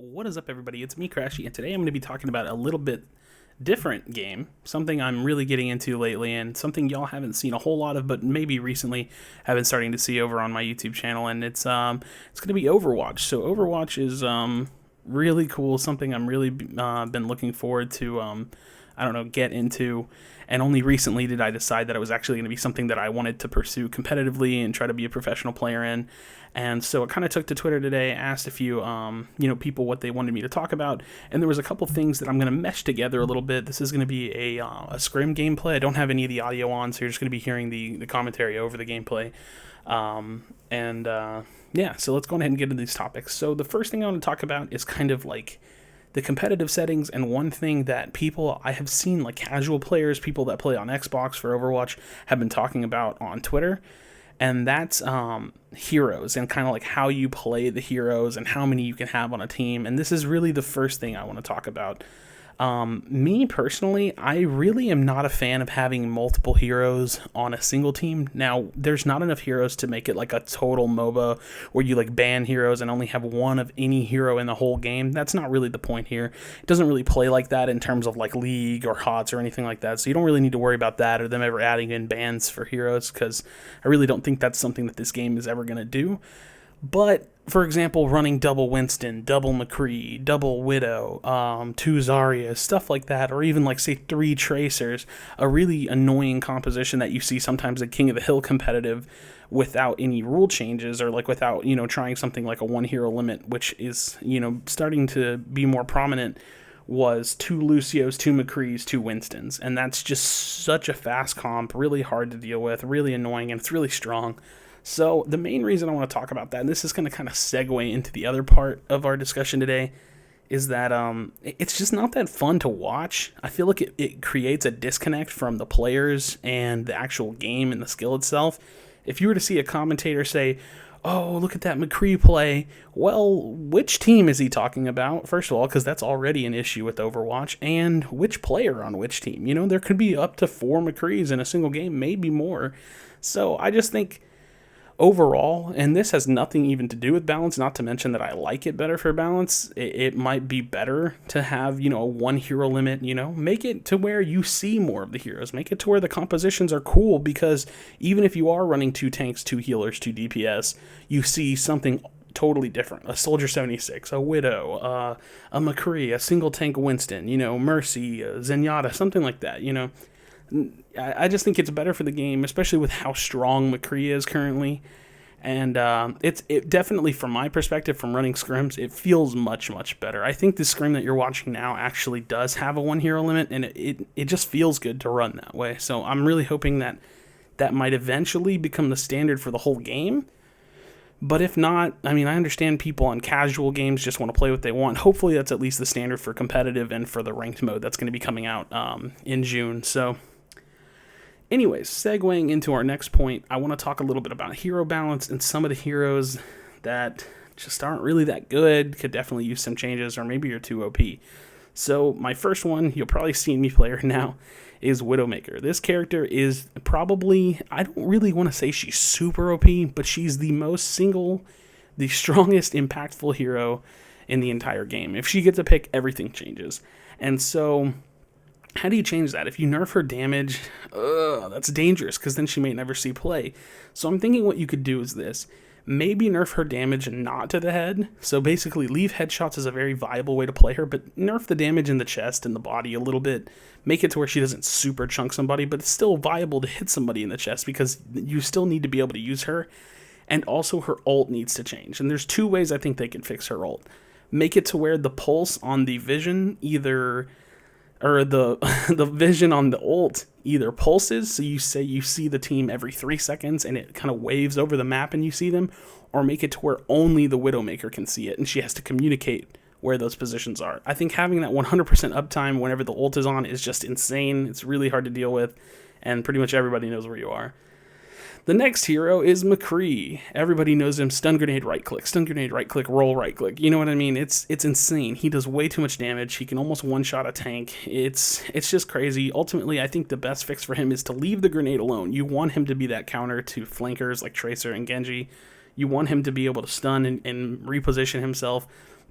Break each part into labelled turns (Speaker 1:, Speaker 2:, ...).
Speaker 1: What is up, everybody? It's me, Crashy, and today I'm going to be talking about a little bit different game, something I'm really getting into lately, and something y'all haven't seen a whole lot of, but maybe recently have been starting to see over on my YouTube channel, and it's going to be Overwatch. So Overwatch is really cool, something I'm really been looking forward to. I don't know, get into. And only recently did I decide that it was actually going to be something that I wanted to pursue competitively and try to be a professional player in. And so I kind of took to Twitter today, asked a few, people what they wanted me to talk about, and there was a couple things that I'm going to mesh together a little bit. This is going to be a scrim gameplay. I don't have any of the audio on, so you're just going to be hearing the commentary over the gameplay. So let's go ahead and get into these topics. So the first thing I want to talk about is kind of like the competitive settings, and one thing that people I have seen, like casual players, people that play on Xbox for Overwatch, have been talking about on Twitter, and that's heroes and kind of like how you play the heroes and how many you can have on a team. And this is really the first thing I want to talk about. Me personally, I really am not a fan of having multiple heroes on a single team. Now, there's not enough heroes to make it like a total MOBA where you like ban heroes and only have one of any hero in the whole game. That's not really the point here. It doesn't really play like that in terms of like League or HOTS or anything like that. So you don't really need to worry about that or them ever adding in bans for heroes, because I really don't think that's something that this game is ever going to do. But, for example, running double Winston, double McCree, double Widow, two Zarya, stuff like that, or even, like, say, three Tracers, a really annoying composition that you see sometimes at King of the Hill competitive without any rule changes, or, like, without, trying something like a one-hero limit, which is, starting to be more prominent, was two Lucios, two McCrees, two Winstons, and that's just such a fast comp, really hard to deal with, really annoying, and it's really strong. So the main reason I want to talk about that, and this is going to kind of segue into the other part of our discussion today, is that it's just not that fun to watch. I feel like it creates a disconnect from the players and the actual game and the skill itself. If you were to see a commentator say, "Oh, look at that McCree play," well, which team is he talking about? First of all, because that's already an issue with Overwatch, and which player on which team. There could be up to 4 McCrees in a single game, maybe more. So I just think overall, and this has nothing even to do with balance, not to mention that I like it better for balance, it might be better to have, a one hero limit, make it to where you see more of the heroes, make it to where the compositions are cool, because even if you are running 2 tanks, 2 healers, 2 DPS, you see something totally different. A Soldier 76, a Widow, a McCree, a single tank Winston, Mercy, Zenyatta, something like that, I just think it's better for the game, especially with how strong McCree is currently. And it definitely, from my perspective, from running scrims, it feels much, much better. I think the scrim that you're watching now actually does have a one hero limit, and it just feels good to run that way. So I'm really hoping that might eventually become the standard for the whole game. But if not, I understand people on casual games just want to play what they want. Hopefully that's at least the standard for competitive and for the ranked mode that's going to be coming out in June. So anyways, segueing into our next point, I want to talk a little bit about hero balance and some of the heroes that just aren't really that good, could definitely use some changes, or maybe you're too OP. So my first one, you'll probably see me play her now, is Widowmaker. This character is probably, I don't really want to say she's super OP, but she's the strongest impactful hero in the entire game. If she gets a pick, everything changes. And so how do you change that? If you nerf her damage, that's dangerous, because then she may never see play. So I'm thinking what you could do is this. Maybe nerf her damage not to the head. So basically leave headshots as a very viable way to play her, but nerf the damage in the chest and the body a little bit. Make it to where she doesn't super chunk somebody, but it's still viable to hit somebody in the chest, because you still need to be able to use her. And also her ult needs to change. And there's 2 ways I think they can fix her ult. Make it to where the pulse on the vision the vision on the ult either pulses, so you say you see the team every 3 seconds and it kind of waves over the map and you see them, or make it to where only the Widowmaker can see it and she has to communicate where those positions are. I think having that 100% uptime whenever the ult is on is just insane. It's really hard to deal with, and pretty much everybody knows where you are. The next hero is McCree. Everybody knows him. Stun grenade, right click, roll, right click. You know what I mean? It's insane. He does way too much damage. He can almost one-shot a tank. It's just crazy. Ultimately, I think the best fix for him is to leave the grenade alone. You want him to be that counter to flankers like Tracer and Genji. You want him to be able to stun and reposition himself.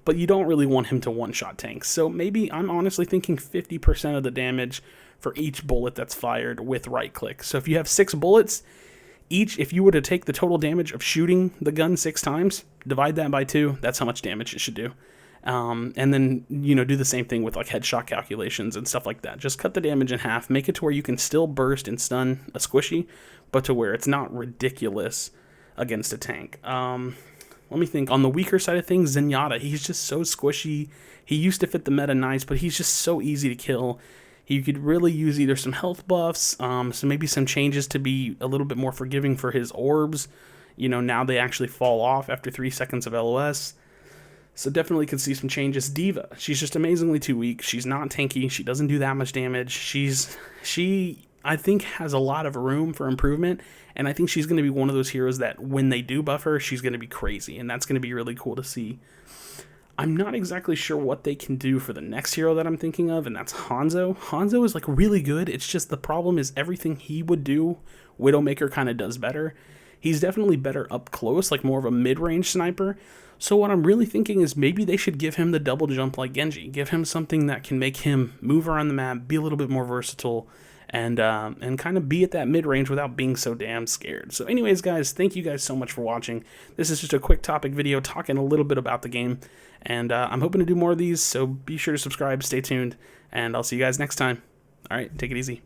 Speaker 1: but you don't really want him to one-shot tanks. So maybe I'm honestly thinking 50% of the damage for each bullet that's fired with right-click. So if you have 6 bullets, each, if you were to take the total damage of shooting the gun 6 times, divide that by 2, that's how much damage it should do. And then, do the same thing with like headshot calculations and stuff like that. Just cut the damage in half, make it to where you can still burst and stun a squishy, but to where it's not ridiculous against a tank. Let me think. On the weaker side of things, Zenyatta, he's just so squishy. He used to fit the meta nice, but he's just so easy to kill. You could really use either some health buffs, so maybe some changes to be a little bit more forgiving for his orbs. Now they actually fall off after 3 seconds of LOS. So definitely could see some changes. Diva, she's just amazingly too weak. She's not tanky. She doesn't do that much damage. She I think has a lot of room for improvement, and I think she's going to be one of those heroes that when they do buff her, she's going to be crazy, and that's going to be really cool to see. I'm not exactly sure what they can do for the next hero that I'm thinking of, and that's Hanzo. Hanzo is like really good. It's just the problem is everything he would do, Widowmaker kind of does better. He's definitely better up close, like more of a mid-range sniper. So what I'm really thinking is maybe they should give him the double jump like Genji. Give him something that can make him move around the map, be a little bit more versatile, and kind of be at that mid-range without being so damn scared. So anyways, guys, thank you guys so much for watching. This is just a quick topic video talking a little bit about the game, and I'm hoping to do more of these, so be sure to subscribe, stay tuned, and I'll see you guys next time. All right, take it easy.